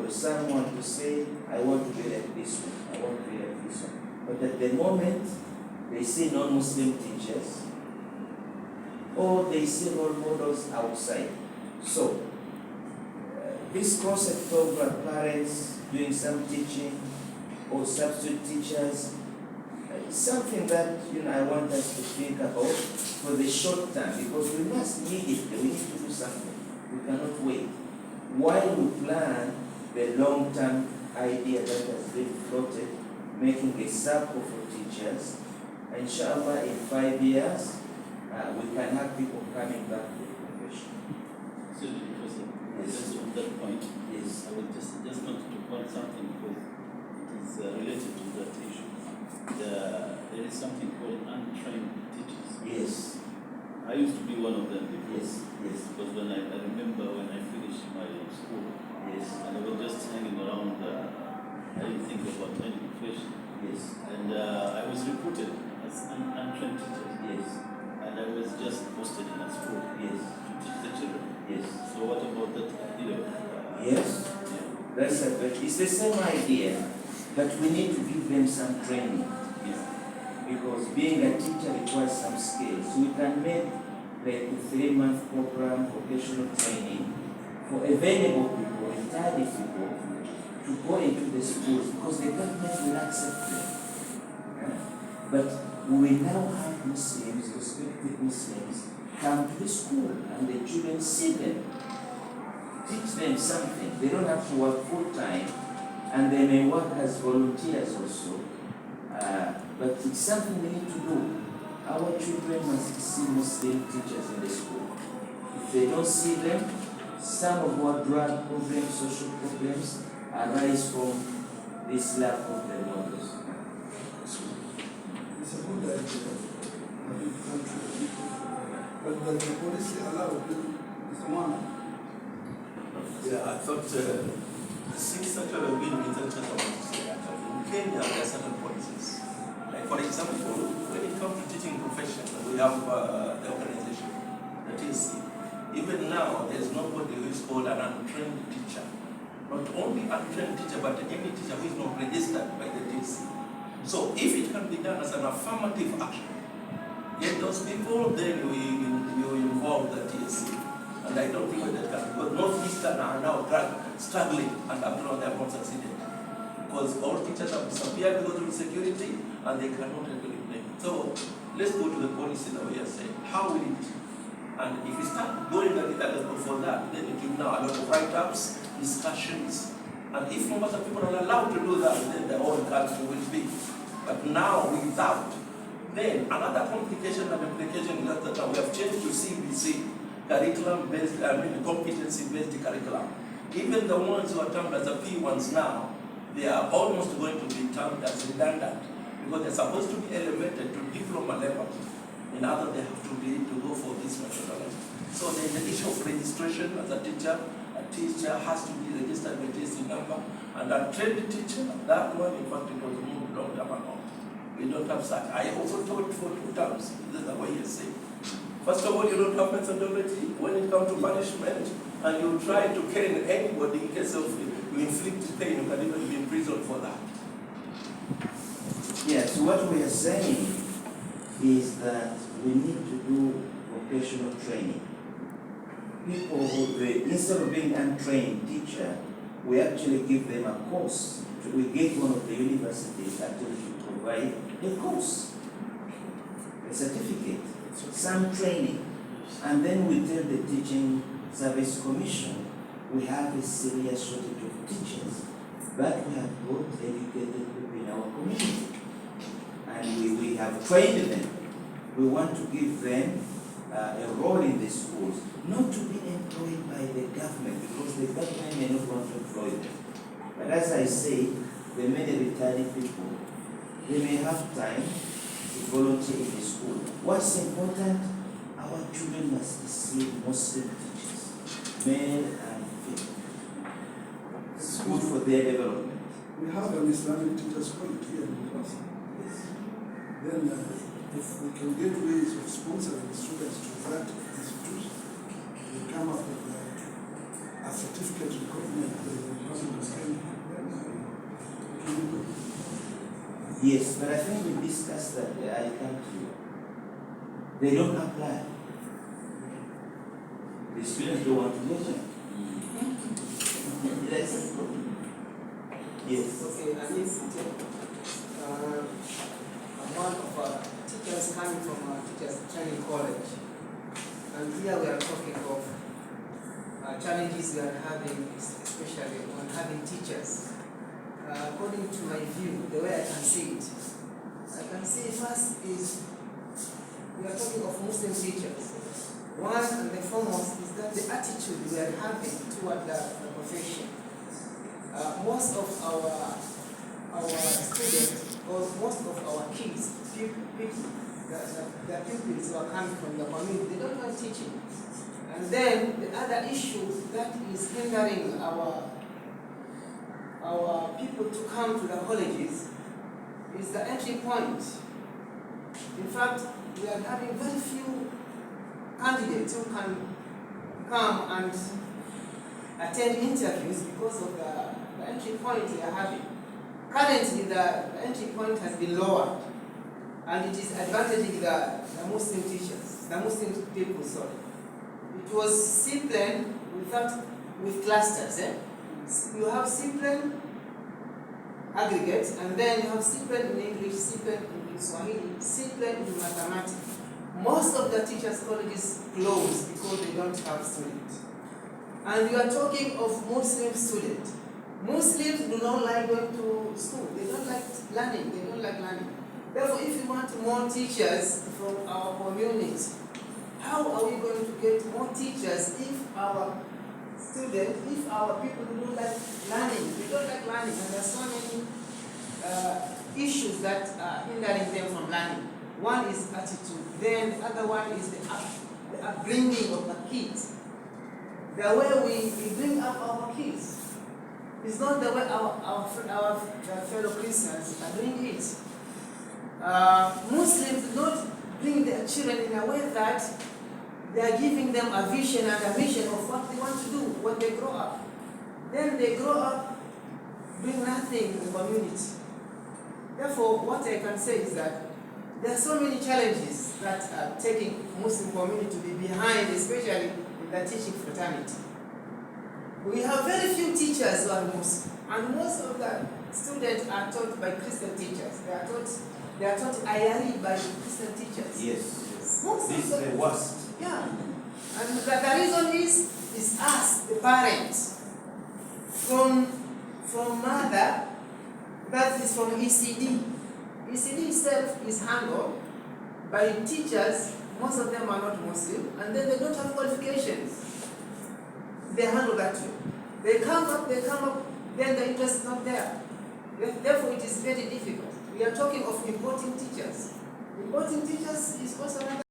for someone to say, I want to be like this one, I want to be like this one. But at the moment, they see non-Muslim teachers, or they see role models outside. So, this concept of parents doing some teaching, or substitute teachers, is something that I want us to think about for the short term, because we must need it. We need to do something. We cannot wait. While we plan the long-term idea that has been floated, making a circle for teachers, inshallah in 5 years, we can have people coming back to the profession. So, Yes. just on that point, Yes. I would just want to point something because it is related to that issue. There is something called untrained teachers. Yes. I used to be one of them before. Yes. Yes. Because when I remember when I finished my school, Yes. and I was just hanging around, I didn't think about any profession. Yes. And I was recruited as an untrained teacher. Yes. And I was just posted in a school Yes. to teach the children. Yes. So what about that idea? Yes. That's a but it's the same idea, but we need to give them some training. Yes. Because being a teacher requires some skills. We can make like a 3-month program, vocational training for available people, entirely people, to go into the schools because the government will accept them. Yeah? But we now have Muslims, respected Muslims, come to the school and the children see them. Teach them something. They don't have to work full time, and they may work as volunteers also. But it's something we need to do. Our children must see Muslim teachers in the school. If they don't see them, some of our drug problems, social problems, arise from this lack of the models. It's a good idea. But the policy allowed is one. Yeah, I thought things that have been presented in Kenya, there are certain policies. Like for example, when it comes to teaching profession, we have the organization, the TC. Even now, there's nobody who is called an untrained teacher. Not only untrained teacher, but any teacher who is not registered by the TC. So if it can be done as an affirmative action, get those people, then you involve the TC. And I don't think that can, because Northeastern are now struggling and up now they have not succeeded. Because all teachers have disappeared because of insecurity and they cannot really play. So let's go to the policy that we are saying. How will it? And if we start going at it for that, then it will now a lot of write-ups, discussions. And if no matter people are allowed to do that, then their own country will be. But now without, then another complication and implication is that we have changed to CBC. Curriculum-based, competency-based curriculum. Even the ones who are termed as the P1s now, they are almost going to be termed as redundant because they're supposed to be elevated to diploma level. In other, they have to go for this methodology. So there's the issue of registration as a teacher. A teacher has to be registered with TC number, and a trained teacher, that one, in fact, it was moved long time ago. We don't have such. I also taught for 2 terms. This is the way you say. First of all, you don't have methodology when it comes to punishment, and you try to cane anybody in case of you inflict pain, you can even be in prison for that. Yes, what we are saying is that we need to do vocational training. People who, instead of being untrained teacher, we actually give them a course. We get one of the universities actually to provide a course, a certificate, some training, and then we tell the Teaching Service Commission we have a serious shortage of teachers, but we have got educated people in our community, and we have trained them. We want to give them a role in the schools, not to be employed by the government, because the government may not want to employ them. But as I say, the many retired people, they may have time to volunteer in the school. What's important, our children must see Muslim teachers, male and female. It's good for their development. We have an Islamic teachers college here in Mombasa. Yes. Then if we can get ways of sponsoring students to that institution, we come up with a certificate recognition because of the same. Yes, but I think we discussed that I come to you. They don't apply. The students don't want to go there. Yes. Yes. Okay, I need to tell one of our teachers coming from our teachers training college. And here we are talking of challenges we are having, especially on having teachers. According to my view, the way I can see it, I can see first is we are talking of Muslim teachers. One and the foremost is that the attitude we are having toward the profession. Most of our students, or most of our kids, the pupils who are coming from the community, they don't like teaching. And then the other issue that is hindering our people to come to the colleges is the entry point. In fact, we are having very few candidates who can come and attend interviews because of the entry point they are having. Currently, the entry point has been lowered, and it is advantaging the Muslim teachers, the Muslim people, sorry. It was simple with clusters. You have simple aggregates, and then you have simple in English, simple in Swahili, simple in mathematics. Most of the teachers' colleges close because they don't have students. And we are talking of Muslim students. Muslims do not like going to school. They don't like learning. They don't like learning. Therefore, if you want more teachers from our community, how are we going to get more teachers if our students, if our people do not like learning? They don't like learning, and there are so many issues that are hindering them from learning. One is attitude. Then the other one is the upbringing of the kids. The way we bring up our kids is not the way our fellow Christians are doing it. Muslims do not bring their children in a way that they are giving them a vision and a mission of what they want to do when they grow up. Then they grow up, bring nothing in the community. Therefore, what I can say is that there are so many challenges that are taking Muslim community to be behind, especially in the teaching fraternity. We have very few teachers who are Muslim, and most of the students are taught by Christian teachers. They are taught IRE by Christian teachers. Yes. Most This is of the them, worst. yeah. And the reason is us, the parents, from mother, that is from ECD. ECD itself is handled by teachers. Most of them are not Muslim, and then they don't have qualifications. They handle that too. They come up, then the interest is not there. Therefore, it is very difficult. We are talking of importing teachers. Importing teachers is also another